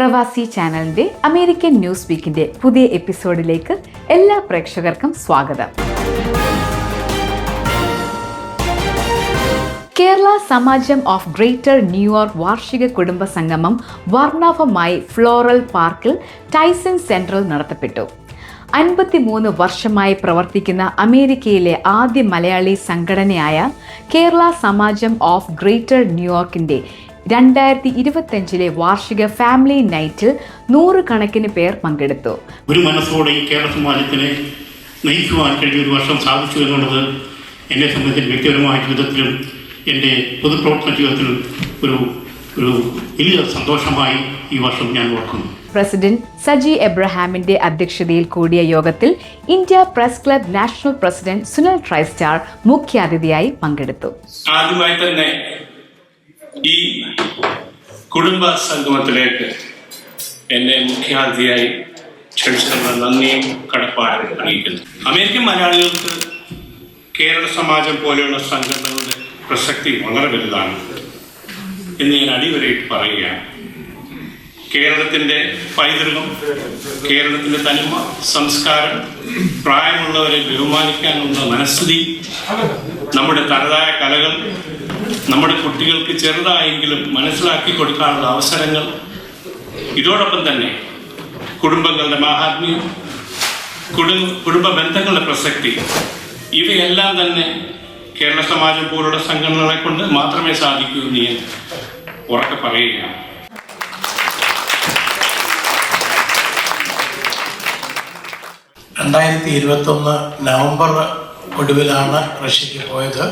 പ്രവാസി ചാനലിന്റെ American news വീക്കിന്റെ പുതിയ എപ്പിസോഡിലേക്ക് എല്ലാ പ്രേക്ഷകർക്കും സ്വാഗതം. കേരള സമാജം ഓഫ് ഗ്രേറ്റർ ന്യൂയോർക്ക് വാർഷിക കുടുംബ സംഗമം വർണ്ണാഭമായി ഫ്ലോറൽ പാർക്കിൽ ടൈസൺ സെന്ററിൽ നടത്തപ്പെട്ടു. 53 വർഷമായി പ്രവർത്തിക്കുന്ന അമേരിക്കയിലെ ആദ്യ മലയാളി സംഘടനയായ കേരള സമാജം ഓഫ് ഗ്രേറ്റർ ന്യൂയോർക്കിന്റെ 2025 വാർഷിക ഫാമിലി നൈറ്റിൽ 100 കണക്കിന് പേർ പങ്കെടുത്തു. ഒരു മനസ്സോടെ ഈ കേരള സമാജത്തിനെ നയിക്കുവാൻ കഴിഞ്ഞ ഒരു വർഷം സാധിച്ചു എന്നുള്ളത് എന്നെ സംബന്ധിച്ച് വ്യക്തിപരമായ ജീവിതത്തിലും എൻ്റെ പൊതുപ്രവർത്തന ജീവിതത്തിലും ഒരു വലിയ സന്തോഷമായി ഈ വർഷം ഞാൻ ഓർക്കുന്നു. പ്രസിഡന്റ് സജി എബ്രഹാമിന്റെ അധ്യക്ഷതയിൽ കൂടിയ യോഗത്തിൽ India press club national president Sunil Tristar മുഖ്യാതിഥിയായി പങ്കെടുത്തു. ആദ്യമായി തന്നെ ഈ കുടുംബ സംഗമത്തിലേക്ക് എന്നെ മുഖ്യാതിഥിയായി ക്ഷണിച്ചതിനുള്ള നന്ദിയും കടപ്പാടും അറിയിക്കുന്നു. അമേരിക്കൻ മലയാളികൾക്ക് കേരള സമാജം പോലെയുള്ള സംഘടനകളുടെ പ്രസക്തി വളരെ വലുതാണ് എന്ന് ഞാൻ അടിവരയിട്ട് പറയുകയാണ്. കേരളത്തിൻ്റെ പൈതൃകം, കേരളത്തിൻ്റെ തനിമ, സംസ്കാരം, പ്രായമുള്ളവരെ ബഹുമാനിക്കാനുള്ള മനസ്ഥിതി, നമ്മുടെ തനതായ കലകൾ നമ്മുടെ കുട്ടികൾക്ക് ചെറുതായെങ്കിലും മനസ്സിലാക്കി കൊടുക്കാനുള്ള അവസരങ്ങൾ, ഇതോടൊപ്പം തന്നെ കുടുംബങ്ങളുടെ മാഹാത്മ്യം, കുടുംബ ബന്ധങ്ങളുടെ പ്രസക്തി, ഇവയെല്ലാം തന്നെ കേരള സമാജം പോലുള്ള സംഘടനകളെ കൊണ്ട് മാത്രമേ സാധിക്കൂ എന്ന് ഞാൻ ഉറക്കെ പറയുകയാണ്. നവംബർ ഒടുവിലാണ് റഷ്യക്ക് പോയത്.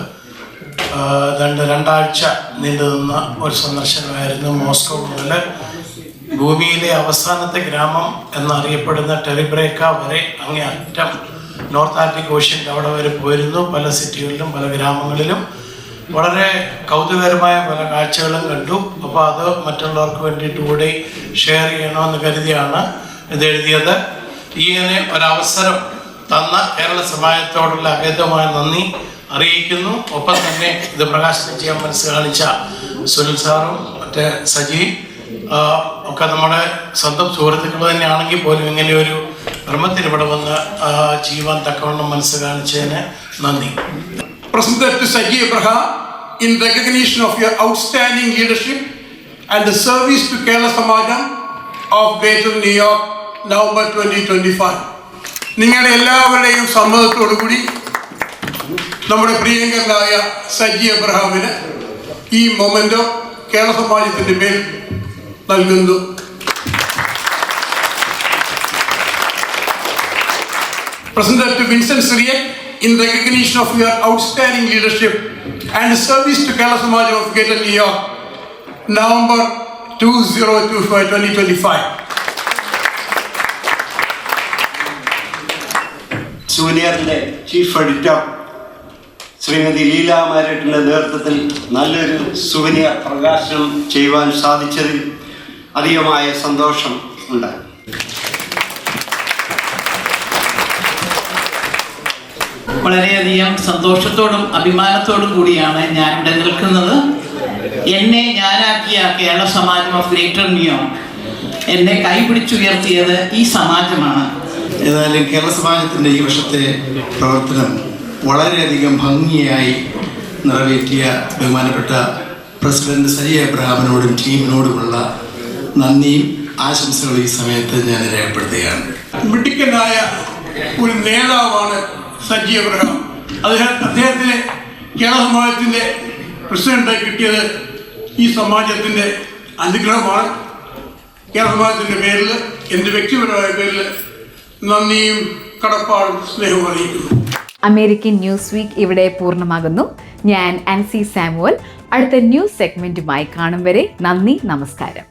രണ്ടാഴ്ച നീണ്ടുനിന്ന ഒരു സന്ദർശനമായിരുന്നു. മോസ്കോ മുതൽ ഭൂമിയിലെ അവസാനത്തെ ഗ്രാമം എന്നറിയപ്പെടുന്ന ടെറിബ്രേക്ക വരെ അങ്ങേ അറ്റം നോർത്ത് ആർട്ടിക് ഓഷ്യൻ്റെ അവിടെ വരെ പോയിരുന്നു. പല സിറ്റികളിലും പല ഗ്രാമങ്ങളിലും വളരെ കൗതുകകരമായ പല കാഴ്ചകളും കണ്ടു. അപ്പോൾ അത് മറ്റുള്ളവർക്ക് വേണ്ടിയിട്ട് കൂടി ഷെയർ ചെയ്യണമെന്ന് കരുതിയാണ് ഇത് എഴുതിയത്. ഇങ്ങനെ ഒരവസരം തന്ന കേരള സമാജത്തോടുള്ള അഗാധമായ നന്ദി അറിയിക്കുന്നു. ഒപ്പം തന്നെ ഇത് പ്രകാശനം ചെയ്യാൻ മനസ്സ് കാണിച്ച സുനിൽ സാറും മറ്റേ സജി ഒക്കെ നമ്മുടെ സ്വന്തം സുഹൃത്തുക്കൾ തന്നെയാണെങ്കിൽ പോലും ഇങ്ങനെ ഒരു കർമ്മത്തിന് ഇവിടെ വന്ന് ജീവൻ തക്കവണ്ണം മനസ്സ് കാണിച്ചതിന് നന്ദി. President Saji Abraham, in recognition of your outstanding leadership and the service to Kerala Samajam of Greater New York, November 2025. നിങ്ങളുടെ എല്ലാവരുടെയും സമ്മതത്തോടുകൂടി നമ്മുടെ പ്രിയങ്കരനായ സജി എബ്രഹാമിന് ഈ മൊമെന്റോ കേരള സമാജത്തിന്റെ പേർ നൽകുന്നു. President Vincent Siriak, in recognition of your outstanding leadership and service to Kerala Samajam of Greater New York, November 2025. സൂനിയറിൻ്റെ chief editor Shrimati Leela മാരേട്ടിൻ്റെ നേതൃത്വത്തിൽ നല്ലൊരു സുവനിയർ പ്രകാശനം ചെയ്യുവാൻ സാധിച്ചതിൽ അധികമായ സന്തോഷം ഉണ്ട്. വളരെയധികം സന്തോഷത്തോടും അഭിമാനത്തോടും കൂടിയാണ് ഞാനിവിടെ നിൽക്കുന്നത്. എന്നെ ഞാനാക്കിയ കേരള സമാജം ഓഫ് ഗ്രേറ്റർ ന്യൂയോർക്ക് എന്നെ കൈപിടിച്ചുയർത്തിയത് ഈ സമാജമാണ്. ഏതായാലും കേരള സമാജത്തിൻ്റെ ഈ വർഷത്തെ പ്രവർത്തനം വളരെയധികം ഭംഗിയായി നിറവേറ്റിയ ബഹുമാനപ്പെട്ട പ്രസിഡന്റ് സജി എബ്രഹാമിനോടും ടീമിനോടുമുള്ള നന്ദിയും ആശംസകളും ഈ സമയത്ത് ഞാൻ രേഖപ്പെടുത്തുകയാണ്. മിടുക്കനായ ഒരു നേതാവാണ് സജി എബ്രഹാം. അദ്ദേഹത്തിന് കേരള സമാജത്തിൻ്റെ പ്രസിഡന്റായി കിട്ടിയത് ഈ സമാജത്തിൻ്റെ അനുഗ്രഹമാണ്. കേരള സമാജത്തിൻ്റെ പേരിൽ എൻ്റെ വ്യക്തിപരമായ പേരിൽ നന്ദിയും കടപ്പാടും സ്നേഹവും അറിയിക്കുന്നു. അമേരിക്കൻ ന്യൂസ് വീക്ക് ഇവിടെ പൂർണ്ണമാകുന്നു. ഞാൻ ആൻസി സാമുവൽ. അടുത്ത ന്യൂസ് സെഗ്മെന്റുമായി കാണും വരെ നന്ദി, നമസ്കാരം.